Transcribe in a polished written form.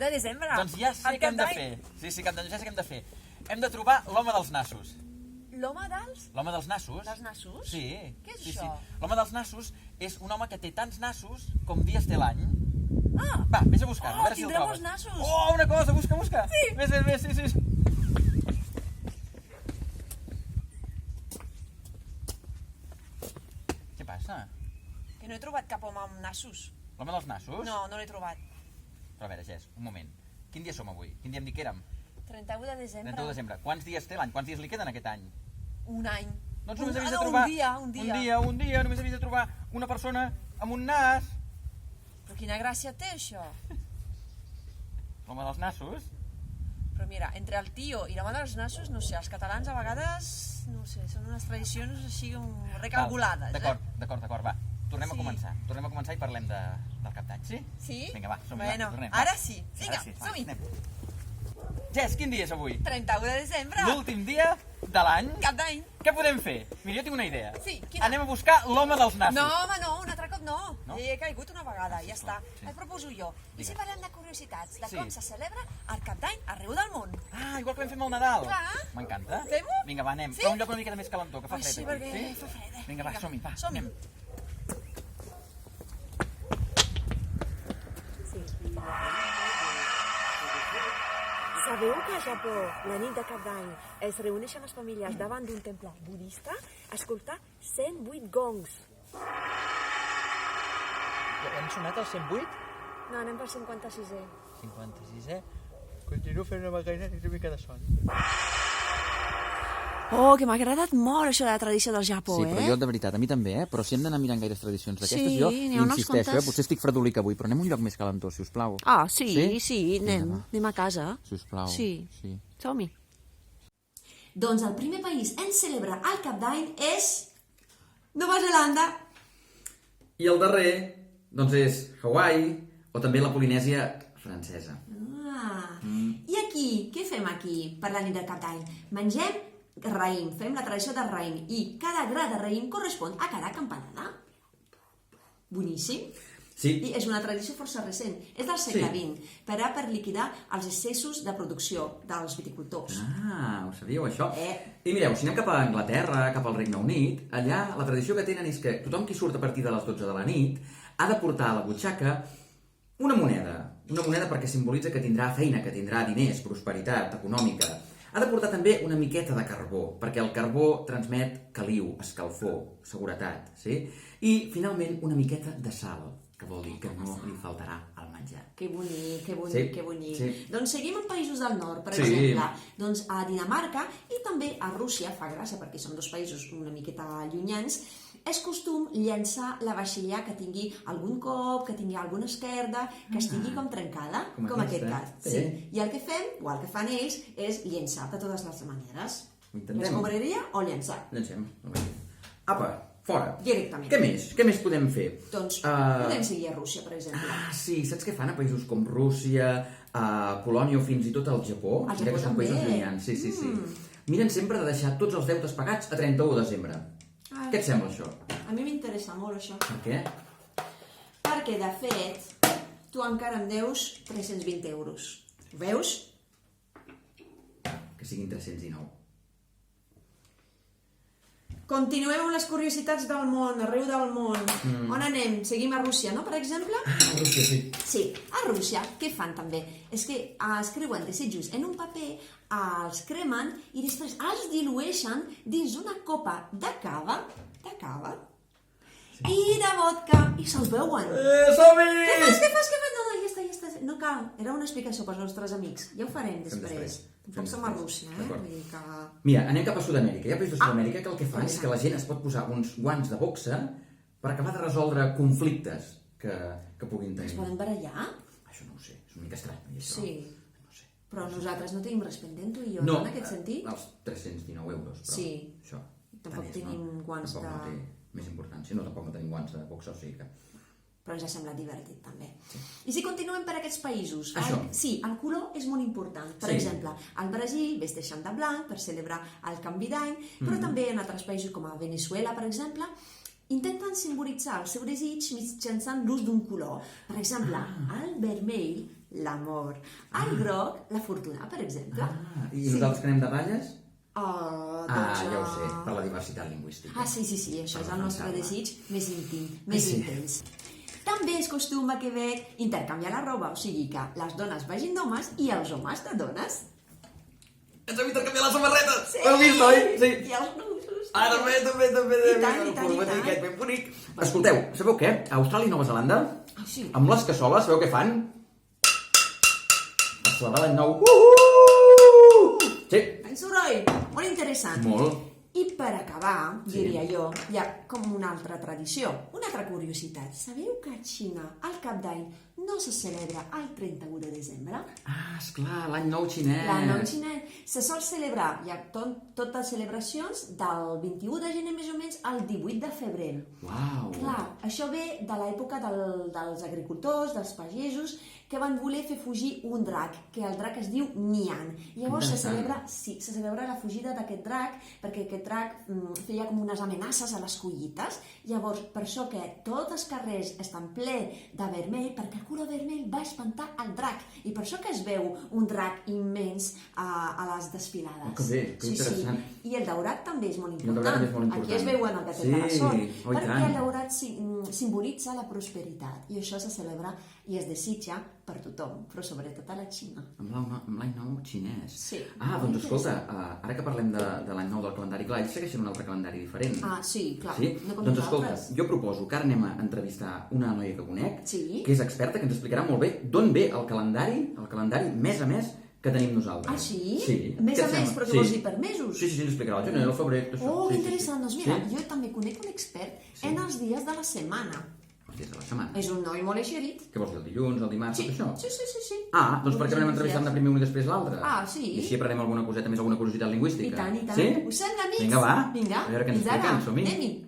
de desembre. Doncs ja sé què hem de fer. Sí, Cap d'Any, ja sé què hem de fer. Hem de trobar l'home dels nassos. L'home dels? L'home dels nassos? Dels nassos? Sí. Què és sí, això? Sí. L'home dels nassos és un home que té tants nassos com dies té l'any. Ah! Va, vés a buscar-lo, a veure si el tindrem trobes. els nassos. Oh, una cosa, busca. Sí. Vés, sí. Què passa? Que no he trobat cap home amb nassos. L'home dels nassos? No, no l'he trobat. Però a veure, Jess, un moment. Quin dia som avui? Quin dia em dic que érem? 31 de desembre. 31 de desembre. Quants dies té l'any? Quants dies li queden aquest any? Un any. Doncs només havies de trobar... Un dia. Un dia, només havies de trobar una persona amb un nas. Però quina gràcia té, això? L'home dels nassos? Però mira, entre el tio i l'home dels nassos, no sé, els catalans a vegades, no sé, són unes tradicions així recalculades, D'acord, va. Tornem a començar i parlem del Cap d'Any, sí? Sí? Vinga, va, som-hi, bueno, tornem. Ara sí. Vinga, som-hi. som-hi. Jess, quin dia és avui? 31 de desembre. L'últim dia de l'any? Cap d'any. Què podem fer? Mira, jo tinc una idea. Sí, quina? Anem a buscar l'home dels nassos. No, home, no, un altre cop no. No? He caigut una vegada, ja està. Sí. Et proposo jo. I si parlem de curiositats, de Sí. com se celebra el Cap d'Any arreu del món? Ah, igual que vam fer amb el Nadal. Clar. M'encanta. Fem-ho? Vinga, va, anem. Sí? Però un lloc una miqueta més calentó, que fa Ai, fred. sí, aquí. perquè fa fred. Vinga, va, som-hi, va. Som-hi. Anem. Sabeu que a Japó, la nit de Cap d'Any, es reuneixen les famílies davant d'un temple budista a escoltar 108 gongs? Hem sonat el 108? No, anem pel 56è. 56è. Continuo fent una vegada i una mica de son. Oh, que m'ha agradat molt això de la tradició del Japó, Sí, però jo, de veritat, a mi també, però si hem d'anar mirant gaires tradicions d'aquestes, Sí, jo n'hi ha unes insisteixo, quantes. potser estic fredolic avui, però anem a un lloc més calentó, si us plau. Ah, sí, Vinga, va. anem a casa. Si us plau. Sí. Som-hi. Doncs el primer país en celebrar el Cap d'Any és Nova Zelanda. I el darrer, doncs és Hawaii, o també la Polinèsia francesa. I aquí, què fem aquí per la nit del Cap d'Any? Mengem raïm, fem la tradició del raïm i cada gra de raïm correspon a cada campanada. Boníssim. Sí. I és una tradició força recent, és del segle XX, per liquidar els excessos de producció dels viticultors. Ah, ho sabíeu, això? Eh. I mireu, si anem cap a Anglaterra, cap al Regne Unit, allà la tradició que tenen és que tothom qui surt a partir de les 12 de la nit ha de portar a la butxaca una moneda perquè simbolitza que tindrà feina, que tindrà diners, prosperitat econòmica. Ha de portar també una miqueta de carbó, perquè el carbó transmet caliu, escalfor, seguretat, sí? I, finalment, una miqueta de sal, que vol dir que no li faltarà al menjar. Que bonic, que bonic, Sí, que bonic. sí. Doncs seguim en països del nord, per Sí. exemple. Doncs a Dinamarca i també a Rússia, fa gràcia perquè són dos països una miqueta llunyans, és costum llançar la vaixella que tingui algun cop, que tingui alguna esquerda, que estigui com trencada, com aquest cas. Sí. I el que fem, o el que fan ells, és llençar de totes les maneres. Ho intentem. Escombraria o llançar. Llancem. Apa, fora. Directament. Què més? Què més podem fer? Doncs podem seguir a Rússia, per exemple. Ah, sí, saps què fan a països com Rússia, Polònia o fins i tot el Japó? El Mira Japó que són també. països llunyans, sí. Miren sempre de deixar tots els deutes pagats a 31 de desembre. Ah. Què et sembla, això? A mi m'interessa molt, això. Per què? Perquè, de fet, tu encara em deus 320 euros. Ho veus? Que siguin 319. Continuem amb les curiositats del món, arreu del món. On anem? Seguim a Rússia, no, per exemple? Ah, Rússia, sí. Sí, a Rússia, què fan també? És que escriuen desitjos en un paper, els cremen i després els dilueixen dins una copa de cava, i de vodka, i se'ls beuen. Som-hi! Què fas? No, ja està. No cal. Era una explicació pels nostres amics. Ja ho farem després. Tampoc som a Rússia, D'acord. Vull dir que... Mira, anem cap a Sud-amèrica. Hi ha països de Sud-amèrica que el que fan és que la gent es pot posar uns guants de boxa per acabar de resoldre conflictes que puguin tenir. Es poden barallar? Això no ho sé, és una mica estrany. Això. Sí. No sé. Però nosaltres no tenim res pendent, tu i jo, No, en aquest sentit? els 319 euros, però Sí. això... Tampoc tant és, tenim guants tampoc de- no té més importància. No, tampoc no tenim guants de boxa, o sigui que... Però ens ha semblat divertit, també. I si continuem per aquests països? Això. Sí, el color és molt important. Per Sí. exemple, al Brasil vesteixen de blanc per celebrar el canvi d'any, però també en altres països com a Venezuela, per exemple, intenten simbolitzar el seu desig mitjançant l'ús d'un color. Per exemple, el vermell l'amor. El groc, la fortuna, per exemple. I nosaltres que anem de ratlles? Doncs, Ja ho sé, per la diversitat lingüística. sí, això és el nostre desig més íntim, Sí. més intens. També és costum a Quebec intercanviar la roba, o sigui que les dones vagin d'homes i els homes de dones. Ens hem intercanviat les samarretes! Ho heu vist, oi? Sí. I els nusos. També. I tant. Aquest ben bonic. Escolteu, sabeu què? A Austràlia i Nova Zelanda, Sí. amb les cassoles, sabeu què fan? Per celebrar l'any nou. Sí, En soroll, molt interessant. molt. I per acabar, Sí. diria jo, hi ha com una altra tradició, una altra curiositat. Sabeu que a Xina el Cap d'Any no se celebra el 31 de desembre? Esclar, l'any nou xinès. L'any nou xinès se sol celebrar, hi ha totes celebracions del 21 de gener més o menys al 18 de febrer. Uau. Clar, això ve de l'època dels agricultors, dels pagesos, que van voler fer fugir un drac, que el drac es diu Nian. Llavors se celebra la fugida d'aquest drac, perquè aquest drac feia com unes amenaces a les collites. Llavors, per això que tots els carrers estan ple de vermell, perquè el color vermell va espantar el drac, i per això que es veu un drac immens a les desfilades. Que bé, que interessant. I el daurat també és molt I el daurat també és molt Aquí important. es veuen el gatet de la sort, oh, i perquè tant. el daurat simbolitza la prosperitat, i això se celebra i es desitja per tothom, però sobretot a la Xina. Amb l'any nou xinès. Sí. Doncs escolta, ara que parlem de l'any nou del calendari, clar, ells segueixen un altre calendari diferent. Sí, clar. Sí? No com Doncs escolta, nosaltres. jo proposo que ara anem a entrevistar una noia que conec, Sí. que és experta, que ens explicarà molt bé d'on ve el calendari més a més que tenim nosaltres. Sí? Sí. Més Què a et més, sembla? però que vols dir per mesos? Sí, ens explicarà el gener, el febrer, tot això. Oh, Sí, interessant. sí. Doncs mira, Sí? jo també conec un expert en els dies de la setmana. Els dies de la setmana. És un noi molt eixerit. Què vols dir, el dilluns, el dimarts, Sí, tot això? sí. Doncs per què no anem entrevistant-ne primer un i després l'altre? Sí. I així aprenem alguna coseta més, alguna curiositat lingüística. I tant. Sí? Us sembla, amics? Vinga, va. Vinga, A veure què ens fins ara. expliquen, som-hi. Anem-hi.